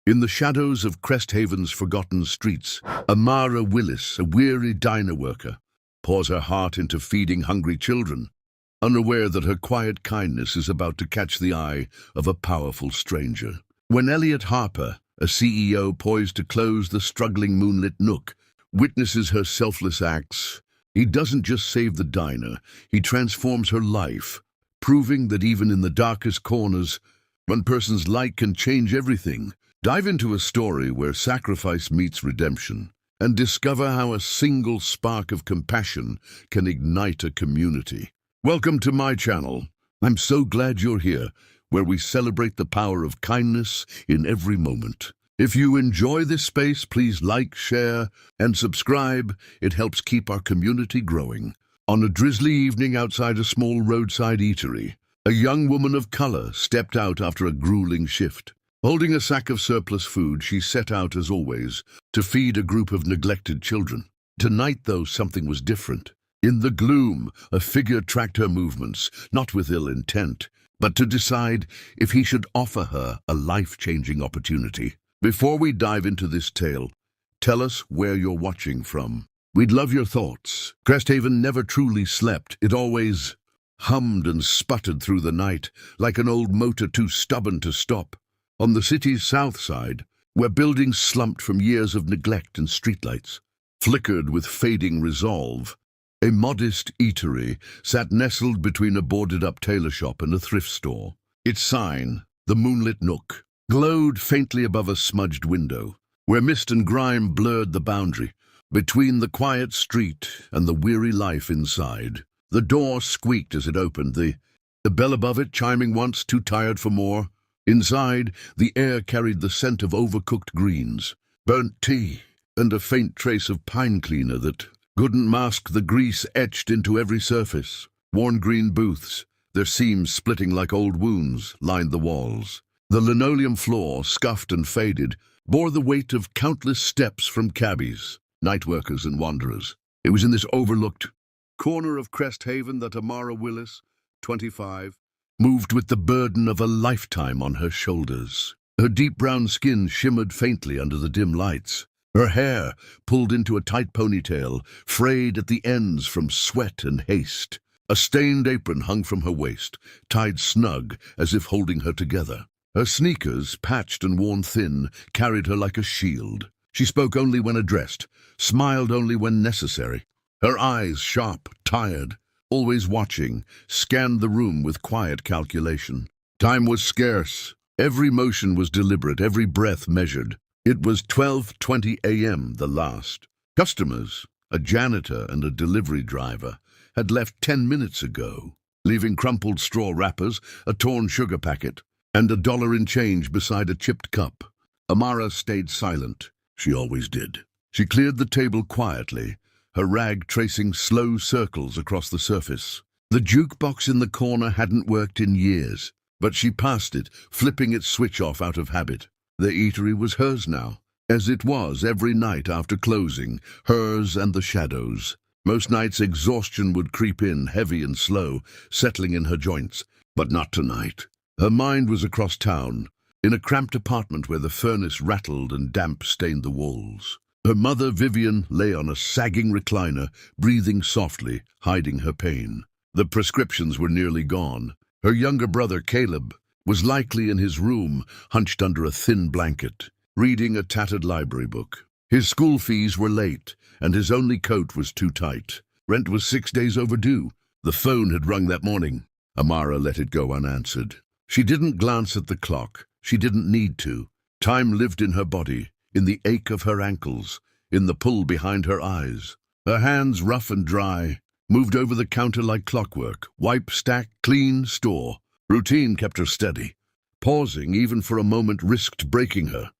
In the shadows of Cresthaven's forgotten streets, Amara Willis, a weary diner worker, pours her heart into feeding hungry children, unaware that her quiet kindness is about to catch the eye of a powerful stranger. When Elliot Harper, a CEO poised to close the struggling Moonlit Nook, witnesses her selfless acts, he doesn't just save the diner, he transforms her life, proving that even in the darkest corners, one person's light can change everything. Dive into a story where sacrifice meets redemption and discover how a single spark of compassion can ignite a community. Welcome to my channel. I'm so glad you're here, where we celebrate the power of kindness in every moment. If you enjoy this space, please like, share, and subscribe. It helps keep our community growing. On a drizzly evening outside a small roadside eatery, a young woman of color stepped out after a grueling shift. Holding a sack of surplus food, she set out, as always, to feed a group of neglected children. Tonight, though, something was different. In the gloom, a figure tracked her movements, not with ill intent, but to decide if he should offer her a life-changing opportunity. Before we dive into this tale, tell us where you're watching from. We'd love your thoughts. Cresthaven never truly slept. It always hummed and sputtered through the night, like an old motor too stubborn to stop. On the city's south side, where buildings slumped from years of neglect and streetlights, flickered with fading resolve, a modest eatery sat nestled between a boarded-up tailor shop and a thrift store. Its sign, the Moonlit Nook, glowed faintly above a smudged window, where mist and grime blurred the boundary between the quiet street and the weary life inside. The door squeaked as it opened, the bell above it chiming once, too tired for more. Inside, the air carried the scent of overcooked greens, burnt tea, and a faint trace of pine cleaner that couldn't mask the grease etched into every surface. Worn green booths, their seams splitting like old wounds, lined the walls. The linoleum floor, scuffed and faded, bore the weight of countless steps from cabbies, night workers and wanderers. It was in this overlooked corner of Cresthaven that Amara Willis, 25, moved with the burden of a lifetime on her shoulders. Her deep brown skin shimmered faintly under the dim lights. Her hair, pulled into a tight ponytail, frayed at the ends from sweat and haste. A stained apron hung from her waist, tied snug as if holding her together. Her sneakers, patched and worn thin, carried her like a shield. She spoke only when addressed, smiled only when necessary. Her eyes, sharp, tired, always watching, scanned the room with quiet calculation. Time was scarce. Every motion was deliberate, every breath measured. It was 12:20 a.m., the last. Customers, a janitor and a delivery driver, had left 10 minutes ago, leaving crumpled straw wrappers, a torn sugar packet, and $1 in change beside a chipped cup. Amara stayed silent. She always did. She cleared the table quietly, her rag tracing slow circles across the surface. The jukebox in the corner hadn't worked in years, but she passed it, flipping its switch off out of habit. The eatery was hers now, as it was every night after closing, hers and the shadows. Most nights exhaustion would creep in, heavy and slow, settling in her joints, but not tonight. Her mind was across town, in a cramped apartment where the furnace rattled and damp stained the walls. Her mother, Vivian, lay on a sagging recliner, breathing softly, hiding her pain. The prescriptions were nearly gone. Her younger brother, Caleb, was likely in his room, hunched under a thin blanket, reading a tattered library book. His school fees were late, and his only coat was too tight. Rent was 6 days overdue. The phone had rung that morning. Amara let it go unanswered. She didn't glance at the clock. She didn't need to. Time lived in her body, in the ache of her ankles, in the pull behind her eyes. Her hands, rough and dry, moved over the counter like clockwork. Wipe, stack, clean, store. Routine kept her steady. Pausing, even for a moment, risked breaking her.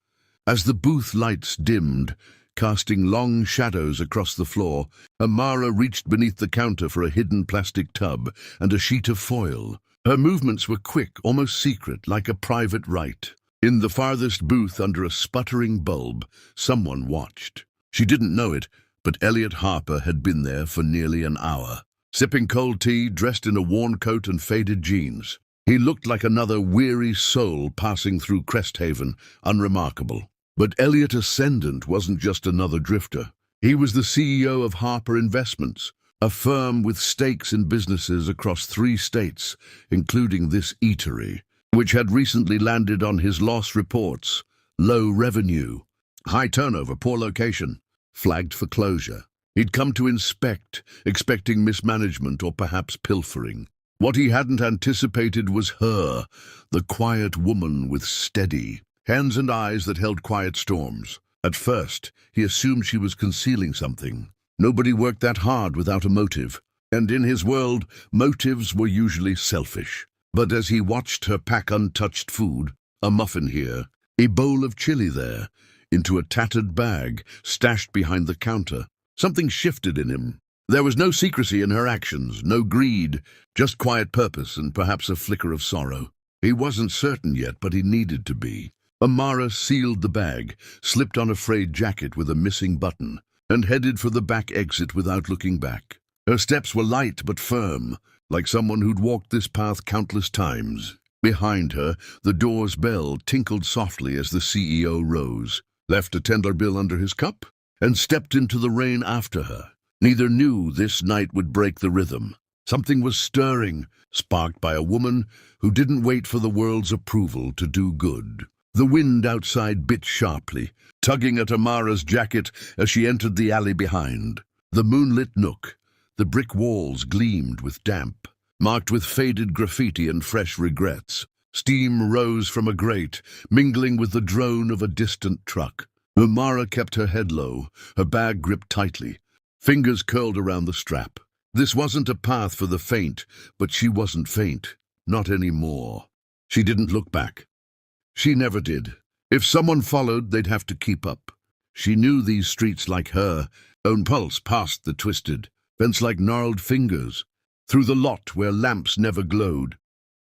As the booth lights dimmed, casting long shadows across the floor, Amara reached beneath the counter for a hidden plastic tub and a sheet of foil. Her movements were quick, almost secret, like a private rite. In the farthest booth, under a sputtering bulb, someone watched. She didn't know it, but Elliot Harper had been there for nearly an hour. Sipping cold tea, dressed in a worn coat and faded jeans. He looked like another weary soul passing through Cresthaven, unremarkable. But Elliot Ascendant wasn't just another drifter. He was the CEO of Harper Investments, a firm with stakes in businesses across 3 states, including this eatery, which had recently landed on his loss reports. Low revenue, high turnover, poor location, flagged for closure. He'd come to inspect, expecting mismanagement or perhaps pilfering. What he hadn't anticipated was her, the quiet woman with steady hands and eyes that held quiet storms. At first, he assumed she was concealing something. Nobody worked that hard without a motive, and in his world, motives were usually selfish. But as he watched her pack untouched food, a muffin here, a bowl of chili there, into a tattered bag stashed behind the counter, something shifted in him. There was no secrecy in her actions, no greed, just quiet purpose and perhaps a flicker of sorrow. He wasn't certain yet, but he needed to be. Amara sealed the bag, slipped on a frayed jacket with a missing button, and headed for the back exit without looking back. Her steps were light but firm, like someone who'd walked this path countless times. Behind her, the door's bell tinkled softly as the CEO rose, left a $10 bill under his cup, and stepped into the rain after her. Neither knew this night would break the rhythm. Something was stirring, sparked by a woman who didn't wait for the world's approval to do good. The wind outside bit sharply, tugging at Amara's jacket as she entered the alley behind. The moonlit nook, the brick walls gleamed with damp, marked with faded graffiti and fresh regrets. Steam rose from a grate, mingling with the drone of a distant truck. Amara kept her head low, her bag gripped tightly, fingers curled around the strap. This wasn't a path for the faint, but she wasn't faint. Not anymore. She didn't look back. She never did. If someone followed, they'd have to keep up. She knew these streets like her own pulse past the twisted fence like gnarled fingers, through the lot where lamps never glowed,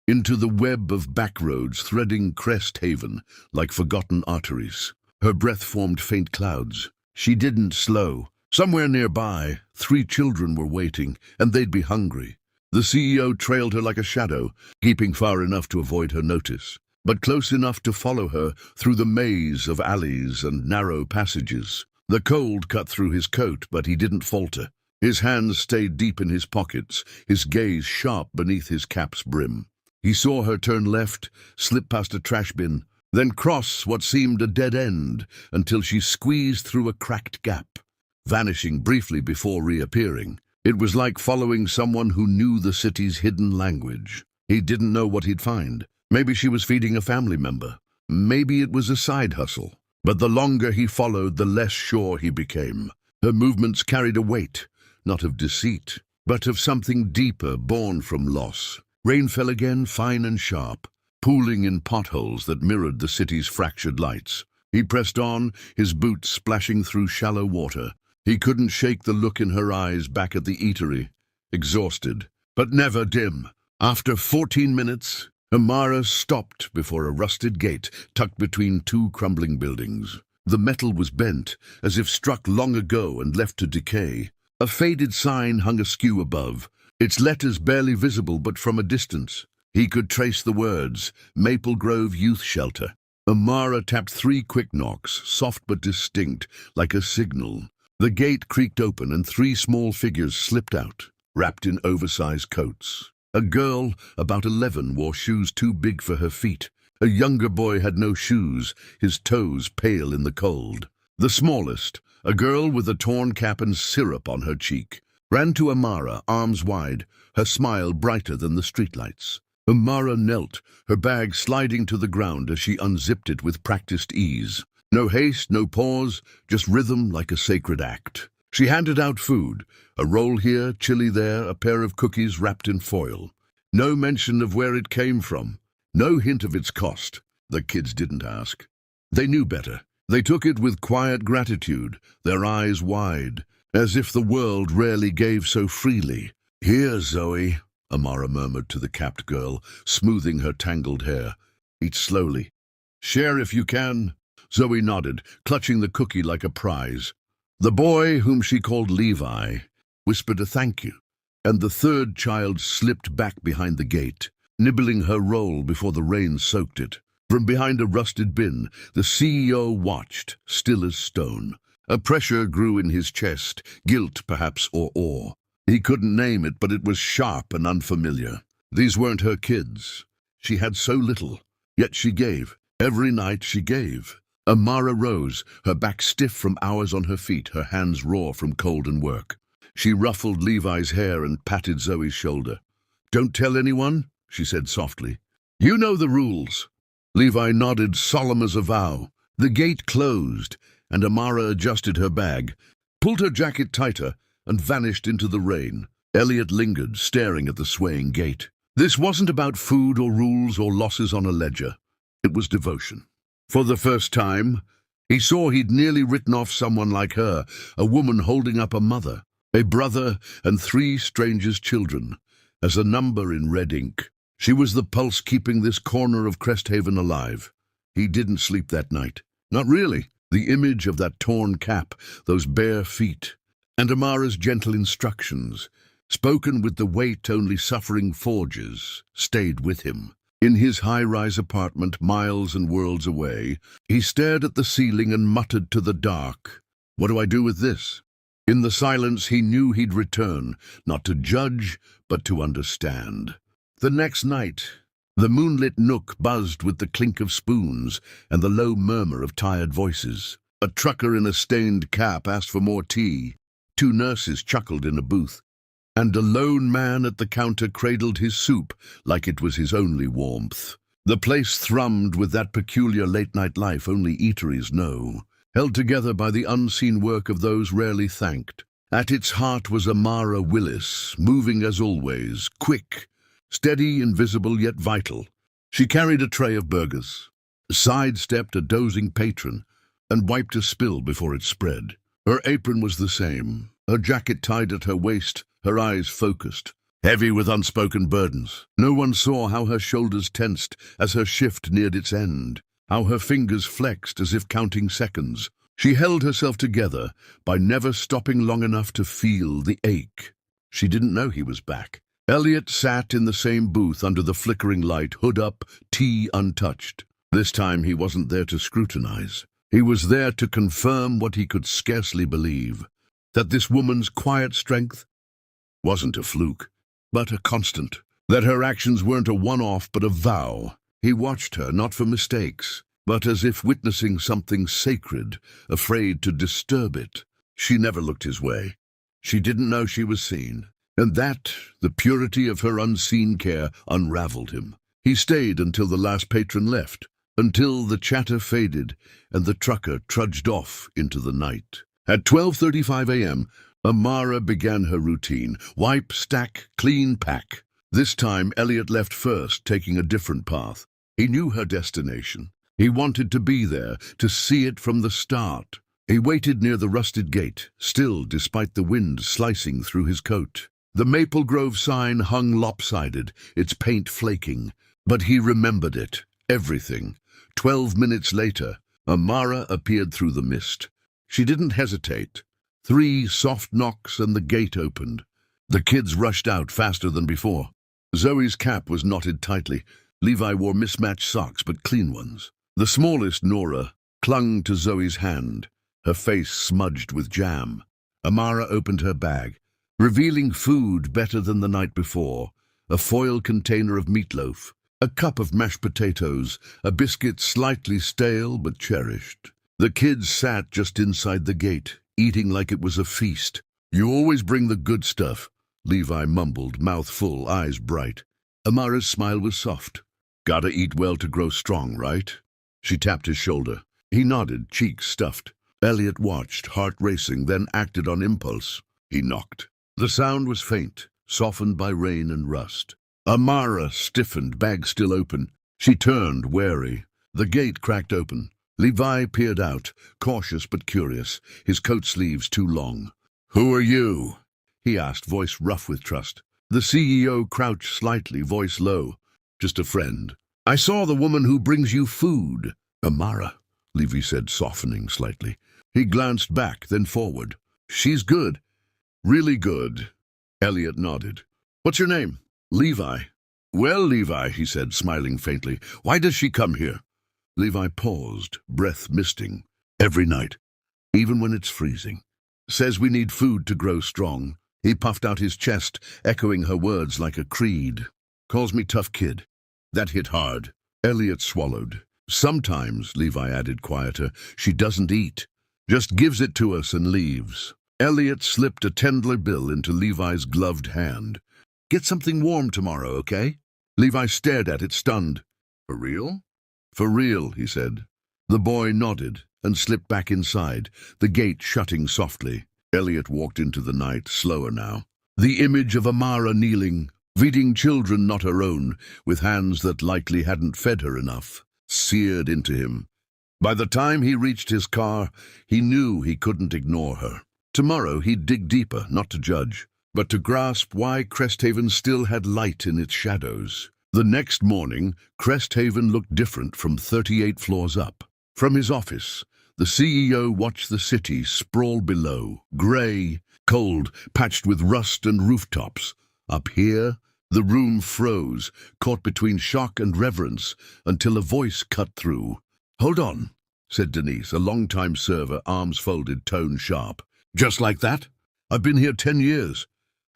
into the web of backroads threading Cresthaven like forgotten arteries. Her breath formed faint clouds. She didn't slow. Somewhere nearby, 3 children were waiting, and they'd be hungry. The CEO trailed her like a shadow, keeping far enough to avoid her notice, but close enough to follow her through the maze of alleys and narrow passages. The cold cut through his coat, but he didn't falter. His hands stayed deep in his pockets, his gaze sharp beneath his cap's brim. He saw her turn left, slip past a trash bin, then cross what seemed a dead end until she squeezed through a cracked gap, vanishing briefly before reappearing. It was like following someone who knew the city's hidden language. He didn't know what he'd find. Maybe she was feeding a family member. Maybe it was a side hustle. But the longer he followed, the less sure he became. Her movements carried a weight, not of deceit, but of something deeper born from loss. Rain fell again, fine and sharp, pooling in potholes that mirrored the city's fractured lights. He pressed on, his boots splashing through shallow water. He couldn't shake the look in her eyes back at the eatery. Exhausted, but never dim. After 14 minutes, Amara stopped before a rusted gate tucked between 2 crumbling buildings. The metal was bent, as if struck long ago and left to decay. A faded sign hung askew above, its letters barely visible but from a distance. He could trace the words, Maple Grove Youth Shelter. Amara tapped 3 quick knocks, soft but distinct, like a signal. The gate creaked open and 3 small figures slipped out, wrapped in oversized coats. A girl, about 11, wore shoes too big for her feet. A younger boy had no shoes, his toes pale in the cold. The smallest, a girl with a torn cap and syrup on her cheek, ran to Amara, arms wide, her smile brighter than the streetlights. Amara knelt, her bag sliding to the ground as she unzipped it with practiced ease. No haste, no pause, just rhythm like a sacred act. She handed out food, a roll here, chili there, a pair of cookies wrapped in foil. No mention of where it came from, no hint of its cost. The kids didn't ask. They knew better. They took it with quiet gratitude, their eyes wide, as if the world rarely gave so freely. "Here, Zoe," Amara murmured to the capped girl, smoothing her tangled hair. "Eat slowly. Share if you can." Zoe nodded, clutching the cookie like a prize. The boy, whom she called Levi, whispered a thank you, and the 3rd child slipped back behind the gate. nibbling her roll before the rain soaked it. From behind a rusted bin, the CEO watched, still as stone. A pressure grew in his chest, guilt perhaps or awe. He couldn't name it, but it was sharp and unfamiliar. These weren't her kids. She had so little, yet she gave. Every night she gave. Amara rose, her back stiff from hours on her feet, her hands raw from cold and work. She ruffled Levi's hair and patted Zoe's shoulder. "Don't tell anyone," she said softly. "You know the rules." Levi nodded, solemn as a vow. The gate closed, and Amara adjusted her bag, pulled her jacket tighter, and vanished into the rain. Elliot lingered, staring at the swaying gate. This wasn't about food or rules or losses on a ledger. It was devotion. For the first time, he saw he'd nearly written off someone like her, a woman holding up a mother, a brother, and 3 strangers' children, as a number in red ink. She was the pulse keeping this corner of Cresthaven alive. He didn't sleep that night. Not really. The image of that torn cap, those bare feet, and Amara's gentle instructions, spoken with the weight only suffering forges, stayed with him. In his high-rise apartment, miles and worlds away, he stared at the ceiling and muttered to the dark, "What do I do with this?" In the silence he knew he'd return, not to judge, but to understand. The next night, the moonlit nook buzzed with the clink of spoons and the low murmur of tired voices. A trucker in a stained cap asked for more tea. 2 nurses chuckled in a booth, and a lone man at the counter cradled his soup like it was his only warmth. The place thrummed with that peculiar late-night life only eateries know, held together by the unseen work of those rarely thanked. At its heart was Amara Willis, moving as always, quick, steady, invisible, yet vital. She carried a tray of burgers, sidestepped a dozing patron, and wiped a spill before it spread. Her apron was the same, her jacket tied at her waist, her eyes focused, heavy with unspoken burdens. No one saw how her shoulders tensed as her shift neared its end, how her fingers flexed as if counting seconds. She held herself together by never stopping long enough to feel the ache. She didn't know he was back. Elliot sat in the same booth under the flickering light, hood up, tea untouched. This time he wasn't there to scrutinize. He was there to confirm what he could scarcely believe, that this woman's quiet strength wasn't a fluke, but a constant, that her actions weren't a one-off but a vow. He watched her, not for mistakes, but as if witnessing something sacred, afraid to disturb it. She never looked his way. She didn't know she was seen. And that, the purity of her unseen care, unraveled him. He stayed until the last patron left, until the chatter faded and the trucker trudged off into the night. At 12:35 a.m., Amara began her routine. Wipe, stack, clean, pack. This time Elliot left first, taking a different path. He knew her destination. He wanted to be there, to see it from the start. He waited near the rusted gate, still despite the wind slicing through his coat. The Maple Grove sign hung lopsided, its paint flaking, but he remembered it, everything. 12 minutes later, Amara appeared through the mist. She didn't hesitate. 3 soft knocks and the gate opened. The kids rushed out faster than before. Zoe's cap was knotted tightly. Levi wore mismatched socks, but clean ones. The smallest, Nora, clung to Zoe's hand, her face smudged with jam. Amara opened her bag, revealing food better than the night before, a foil container of meatloaf, a cup of mashed potatoes, a biscuit slightly stale but cherished. The kids sat just inside the gate, eating like it was a feast. "You always bring the good stuff," Levi mumbled, mouth full, eyes bright. Amara's smile was soft. "Gotta eat well to grow strong, right?" She tapped his shoulder. He nodded, cheeks stuffed. Elliot watched, heart racing, then acted on impulse. He knocked. The sound was faint, softened by rain and rust. Amara stiffened, bag still open. She turned, wary. The gate cracked open. Levi peered out, cautious but curious, his coat sleeves too long. "Who are you?" he asked, voice rough with trust. The CEO crouched slightly, voice low. "Just a friend." "I saw the woman who brings you food." "Amara," Levi said, softening slightly. He glanced back, then forward. "She's good." "Really good." Elliot nodded. "What's your name?" "Levi." "Well, Levi," he said, smiling faintly, "why does she come here?" Levi paused, breath misting. "Every night, even when it's freezing. Says we need food to grow strong." He puffed out his chest, echoing her words like a creed. "Calls me tough kid." That hit hard. Elliot swallowed. "Sometimes," Levi added quieter, "she doesn't eat. Just gives it to us and leaves." Elliot slipped a $10 bill into Levi's gloved hand. "Get something warm tomorrow, okay?" Levi stared at it, stunned. "For real?" "For real," he said. The boy nodded and slipped back inside, the gate shutting softly. Elliot walked into the night, slower now. The image of Amara kneeling, feeding children not her own, with hands that likely hadn't fed her enough, seared into him. By the time he reached his car, he knew he couldn't ignore her. Tomorrow he'd dig deeper, not to judge, but to grasp why Cresthaven still had light in its shadows. The next morning, Cresthaven looked different from 38 floors up. From his office, the CEO watched the city sprawl below, grey, cold, patched with rust and rooftops. Up here, the room froze, caught between shock and reverence, until a voice cut through. "Hold on," said Denise, a long-time server, arms folded, tone sharp. "Just like that? I've been here 10 years.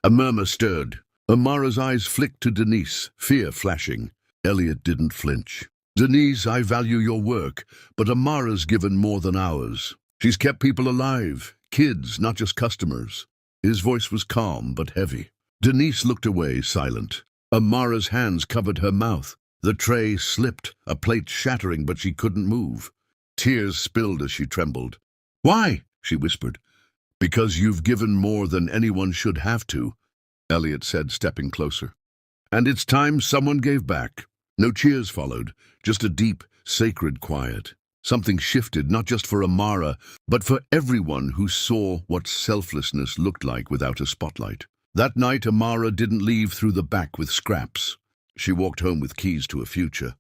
A murmur stirred. Amara's eyes flicked to Denise, fear flashing. Elliot didn't flinch. "Denise, I value your work, but Amara's given more than ours. She's kept people alive, kids, not just customers." His voice was calm but heavy. Denise looked away, silent. Amara's hands covered her mouth. The tray slipped, a plate shattering, but she couldn't move. Tears spilled as she trembled. "Why?" she whispered. "Because you've given more than anyone should have to," Elliot said, stepping closer. "And it's time someone gave back." No cheers followed, just a deep, sacred quiet. Something shifted, not just for Amara, but for everyone who saw what selflessness looked like without a spotlight. That night, Amara didn't leave through the back with scraps. She walked home with keys to a future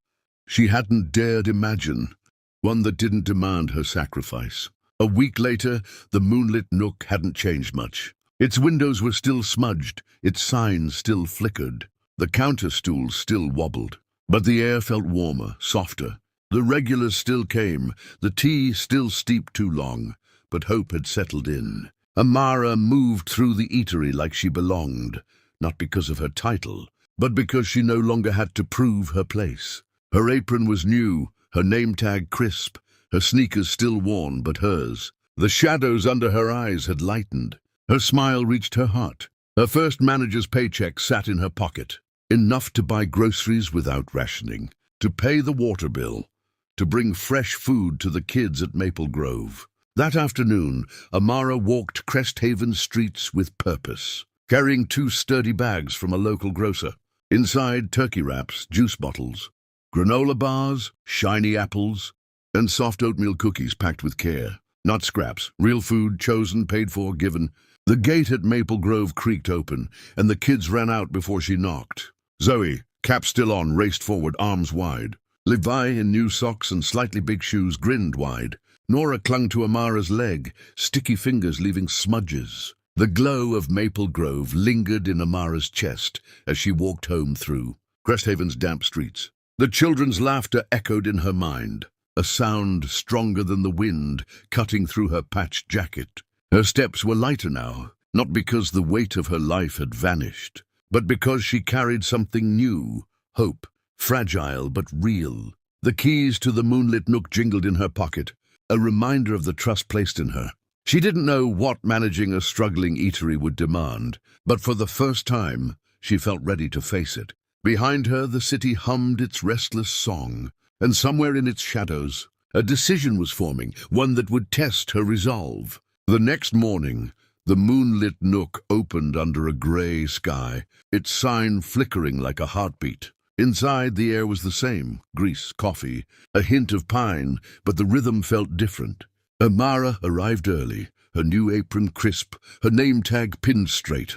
she hadn't dared imagine, one that didn't demand her sacrifice. A week later, the Moonlit Nook hadn't changed much. Its windows were still smudged, its signs still flickered, the counter stools still wobbled. But the air felt warmer, softer. The regulars still came, the tea still steeped too long, but hope had settled in. Amara moved through the eatery like she belonged, not because of her title, but because she no longer had to prove her place. Her apron was new, her name tag crisp, her sneakers still worn but hers. The shadows under her eyes had lightened. Her smile reached her heart. Her first manager's paycheck sat in her pocket. Enough to buy groceries without rationing, to pay the water bill, to bring fresh food to the kids at Maple Grove. That afternoon, Amara walked Cresthaven streets with purpose, carrying 2 sturdy bags from a local grocer. Inside, turkey wraps, juice bottles, granola bars, shiny apples, and soft oatmeal cookies packed with care. Not scraps, real food, chosen, paid for, given. The gate at Maple Grove creaked open, and the kids ran out before she knocked. Zoe, cap still on, raced forward, arms wide. Levi, in new socks and slightly big shoes, grinned wide. Nora clung to Amara's leg, sticky fingers leaving smudges. The glow of Maple Grove lingered in Amara's chest as she walked home through Cresthaven's damp streets. The children's laughter echoed in her mind, a sound stronger than the wind cutting through her patched jacket. Her steps were lighter now, not because the weight of her life had vanished, but because she carried something new, hope, fragile but real. The keys to the Moonlit Nook jingled in her pocket, a reminder of the trust placed in her. She didn't know what managing a struggling eatery would demand, but for the first time, she felt ready to face it. Behind her, the city hummed its restless song, and somewhere in its shadows, a decision was forming, one that would test her resolve. The next morning, the Moonlit Nook opened under a grey sky, its sign flickering like a heartbeat. Inside, the air was the same, grease, coffee, a hint of pine, but the rhythm felt different. Amara arrived early, her new apron crisp, her name tag pinned straight.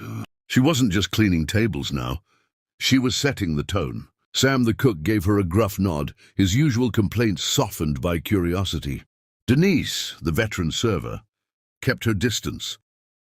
She wasn't just cleaning tables now. She was setting the tone. Sam the cook gave her a gruff nod, his usual complaints softened by curiosity. Denise, the veteran server, kept her distance.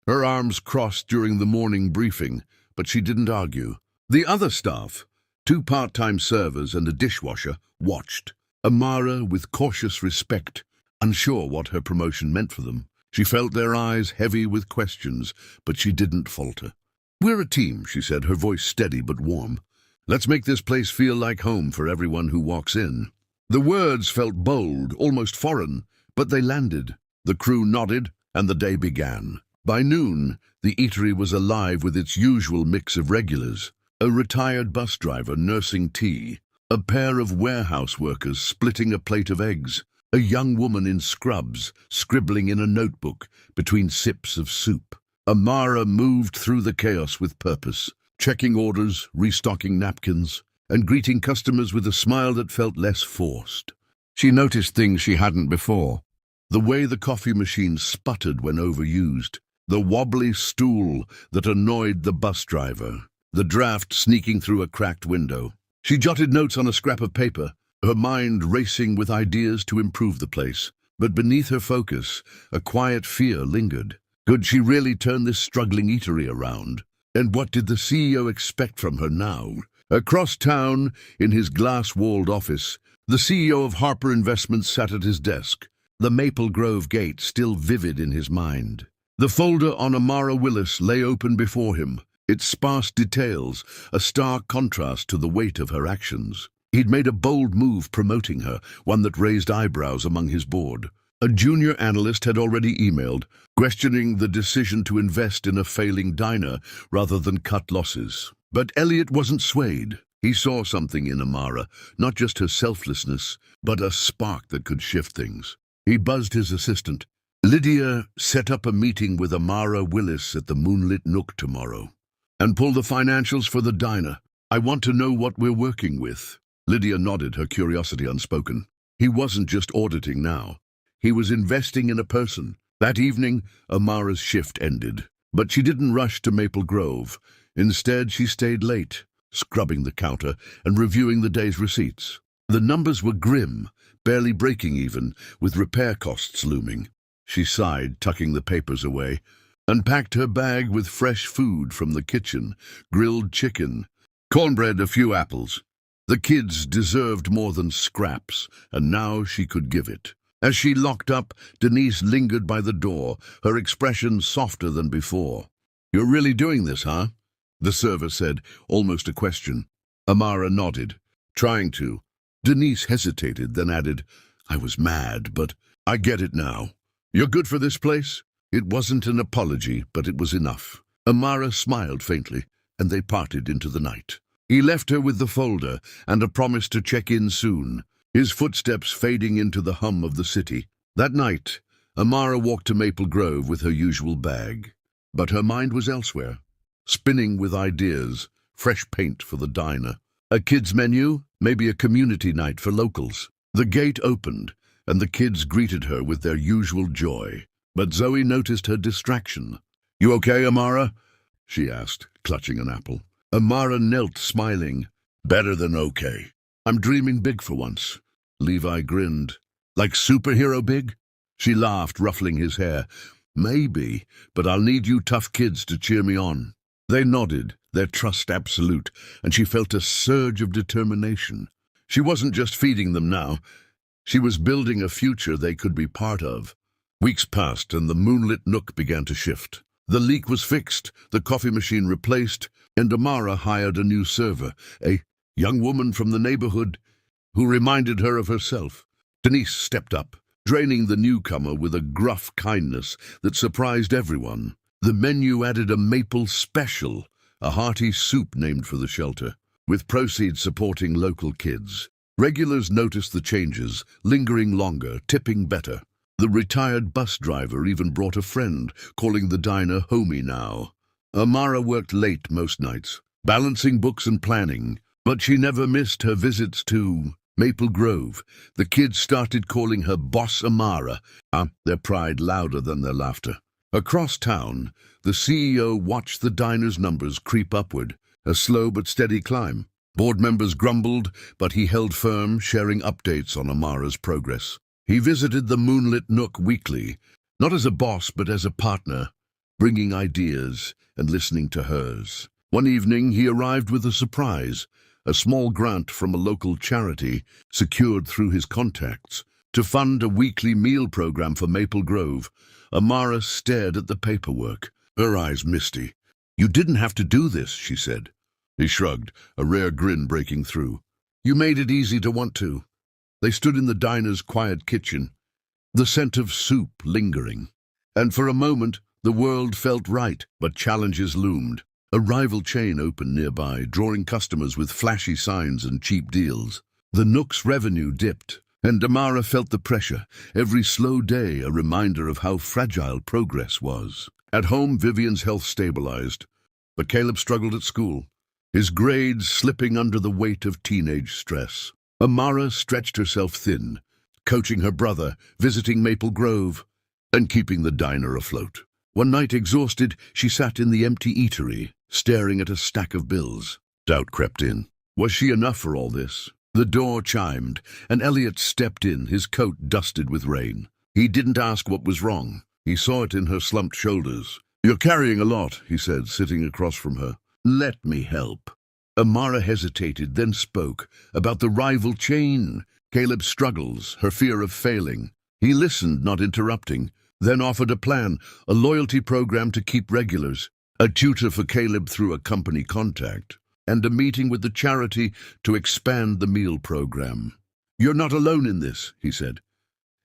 Her arms crossed during the morning briefing, but she didn't argue. The other staff, Two part-time servers and a dishwasher watched. Amara with cautious respect, unsure what her promotion meant for them. She felt their eyes heavy with questions, but she didn't falter. "We're a team," she said, her voice steady but warm. "Let's make this place feel like home for everyone who walks in." The words felt bold, almost foreign, but they landed. The crew nodded, and the day began. By noon, the eatery was alive with its usual mix of regulars. A retired bus driver nursing tea, a pair of warehouse workers splitting a plate of eggs, a young woman in scrubs scribbling in a notebook between sips of soup. Amara moved through the chaos with purpose, checking orders, restocking napkins, and greeting customers with a smile that felt less forced. She noticed things she hadn't before. The way the coffee machine sputtered when overused, the wobbly stool that annoyed the bus driver, the draft sneaking through a cracked window. She jotted notes on a scrap of paper, her mind racing with ideas to improve the place. But beneath her focus, a quiet fear lingered. Could she really turn this struggling eatery around? And what did the CEO expect from her now? Across town, in his glass-walled office, the CEO of Harper Investments sat at his desk, the Maple Grove gate still vivid in his mind. The folder on Amara Willis lay open before him, its sparse details a stark contrast to the weight of her actions. He'd made a bold move promoting her, one that raised eyebrows among his board. A junior analyst had already emailed, questioning the decision to invest in a failing diner rather than cut losses. But Elliot wasn't swayed. He saw something in Amara, not just her selflessness, but a spark that could shift things. He buzzed his assistant. "Lydia, set up a meeting with Amara Willis at the Moonlit Nook tomorrow. And pull the financials for the diner. I want to know what we're working with." Lydia nodded, her curiosity unspoken. He wasn't just auditing now. He was investing in a person. That evening, Amara's shift ended. But she didn't rush to Maple Grove. Instead, she stayed late, scrubbing the counter and reviewing the day's receipts. The numbers were grim, barely breaking even, with repair costs looming. She sighed, tucking the papers away, and packed her bag with fresh food from the kitchen, grilled chicken, cornbread, a few apples. The kids deserved more than scraps, and now she could give it. As she locked up, Denise lingered by the door, her expression softer than before. "You're really doing this, huh?" the server said, almost a question. Amara nodded. "Trying to." Denise hesitated, then added, "I was mad, but I get it now. You're good for this place?" It wasn't an apology, but it was enough. Amara smiled faintly, and they parted into the night. He left her with the folder and a promise to check in soon, his footsteps fading into the hum of the city. That night, Amara walked to Maple Grove with her usual bag. But her mind was elsewhere, spinning with ideas, fresh paint for the diner, a kids' menu, maybe a community night for locals. The gate opened, and the kids greeted her with their usual joy. But Zoe noticed her distraction. "You okay, Amara?" she asked, clutching an apple. Amara knelt, smiling. "Better than okay. I'm dreaming big for once." Levi grinned. "Like superhero big?" She laughed, ruffling his hair. "Maybe, but I'll need you tough kids to cheer me on." They nodded, their trust absolute, and she felt a surge of determination. She wasn't just feeding them now. She was building a future they could be part of. Weeks passed, and the Moonlit Nook began to shift. The leak was fixed, the coffee machine replaced, and Amara hired a new server, a young woman from the neighborhood who reminded her of herself. Denise stepped up, draining the newcomer with a gruff kindness that surprised everyone. The menu added a maple special, a hearty soup named for the shelter, with proceeds supporting local kids. Regulars noticed the changes, lingering longer, tipping better. The retired bus driver even brought a friend, calling the diner homey now. Amara worked late most nights, balancing books and planning, but she never missed her visits to Maple Grove. The kids started calling her Boss Amara, their pride louder than their laughter. Across town, the CEO watched the diner's numbers creep upward, a slow but steady climb. Board members grumbled, but he held firm, sharing updates on Amara's progress. He visited the Moonlit Nook weekly, not as a boss but as a partner, bringing ideas and listening to hers. One evening he arrived with a surprise, a small grant from a local charity secured through his contacts to fund a weekly meal program for Maple Grove. Amara stared at the paperwork, her eyes misty. "You didn't have to do this," she said. He shrugged, a rare grin breaking through. "You made it easy to want to." They stood in the diner's quiet kitchen, the scent of soup lingering. And for a moment, the world felt right, but challenges loomed. A rival chain opened nearby, drawing customers with flashy signs and cheap deals. The Nook's revenue dipped, and Amara felt the pressure, every slow day a reminder of how fragile progress was. At home, Vivian's health stabilized, but Caleb struggled at school, his grades slipping under the weight of teenage stress. Amara stretched herself thin, coaching her brother, visiting Maple Grove, and keeping the diner afloat. One night, exhausted, she sat in the empty eatery, staring at a stack of bills. Doubt crept in. Was she enough for all this? The door chimed, and Elliot stepped in, his coat dusted with rain. He didn't ask what was wrong. He saw it in her slumped shoulders. "You're carrying a lot," he said, sitting across from her. "Let me help." Amara hesitated, then spoke about the rival chain, Caleb's struggles, her fear of failing. He listened, not interrupting, then offered a plan, a loyalty program to keep regulars, a tutor for Caleb through a company contact, and a meeting with the charity to expand the meal program. "You're not alone in this," he said.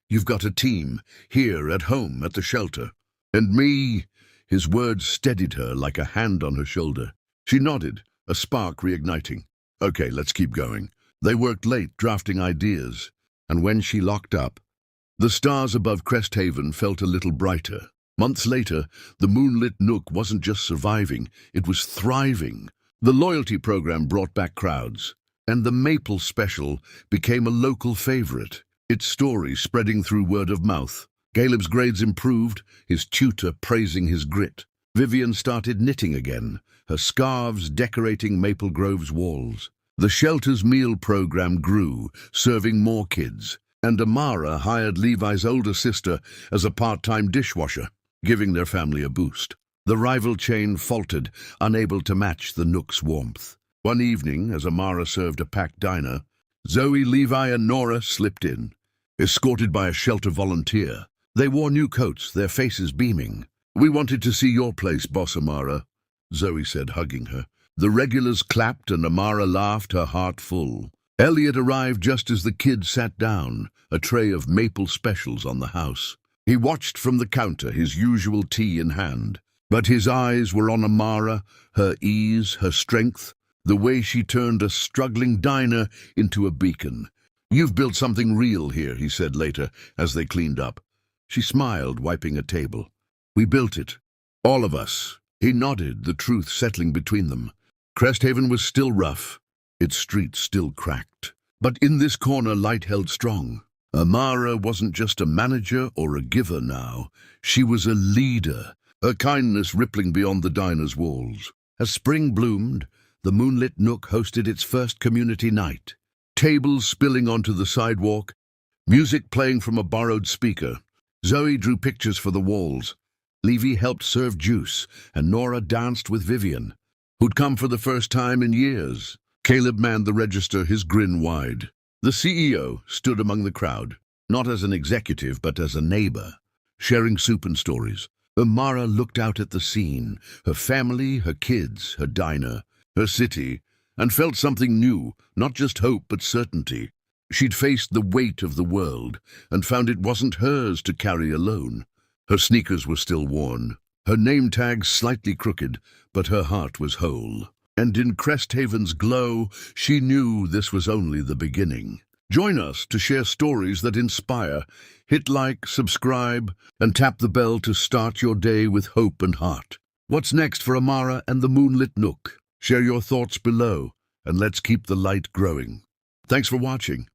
"You've got a team, here, at home, at the shelter. And me." His words steadied her like a hand on her shoulder. She nodded, a spark reigniting. "Okay, let's keep going." They worked late, drafting ideas, and when she locked up, the stars above Cresthaven felt a little brighter. Months later, the Moonlit Nook wasn't just surviving, it was thriving. The loyalty program brought back crowds, and the Maple Special became a local favorite, its story spreading through word of mouth. Caleb's grades improved, his tutor praising his grit. Vivian started knitting again, her scarves decorating Maple Grove's walls. The shelter's meal program grew, serving more kids, and Amara hired Levi's older sister as a part-time dishwasher, giving their family a boost. The rival chain faltered, unable to match the Nook's warmth. One evening, as Amara served a packed diner, Zoe, Levi, and Nora slipped in, escorted by a shelter volunteer. They wore new coats, their faces beaming. "We wanted to see your place, Boss Amara," Zoe said, hugging her. The regulars clapped and Amara laughed, her heart full. Elliot arrived just as the kids sat down, a tray of maple specials on the house. He watched from the counter, his usual tea in hand. But his eyes were on Amara, her ease, her strength, the way she turned a struggling diner into a beacon. "You've built something real here," he said later, as they cleaned up. She smiled, wiping a table. "We built it. All of us." He nodded, the truth settling between them. Cresthaven was still rough, its streets still cracked. But in this corner, light held strong. Amara wasn't just a manager or a giver now. She was a leader, her kindness rippling beyond the diner's walls. As spring bloomed, the Moonlit Nook hosted its first community night. Tables spilling onto the sidewalk, music playing from a borrowed speaker. Zoe drew pictures for the walls. Levi helped serve juice, and Nora danced with Vivian, who'd come for the first time in years. Caleb manned the register, his grin wide. The CEO stood among the crowd, not as an executive, but as a neighbor, sharing soup and stories. Amara looked out at the scene, her family, her kids, her diner, her city, and felt something new, not just hope, but certainty. She'd faced the weight of the world and found it wasn't hers to carry alone. Her sneakers were still worn, her name tag slightly crooked, but her heart was whole. And in Cresthaven's glow, she knew this was only the beginning. Join us to share stories that inspire. Hit like, subscribe, and tap the bell to start your day with hope and heart. What's next for Amara and the Moonlit Nook? Share your thoughts below, and let's keep the light growing. Thanks for watching.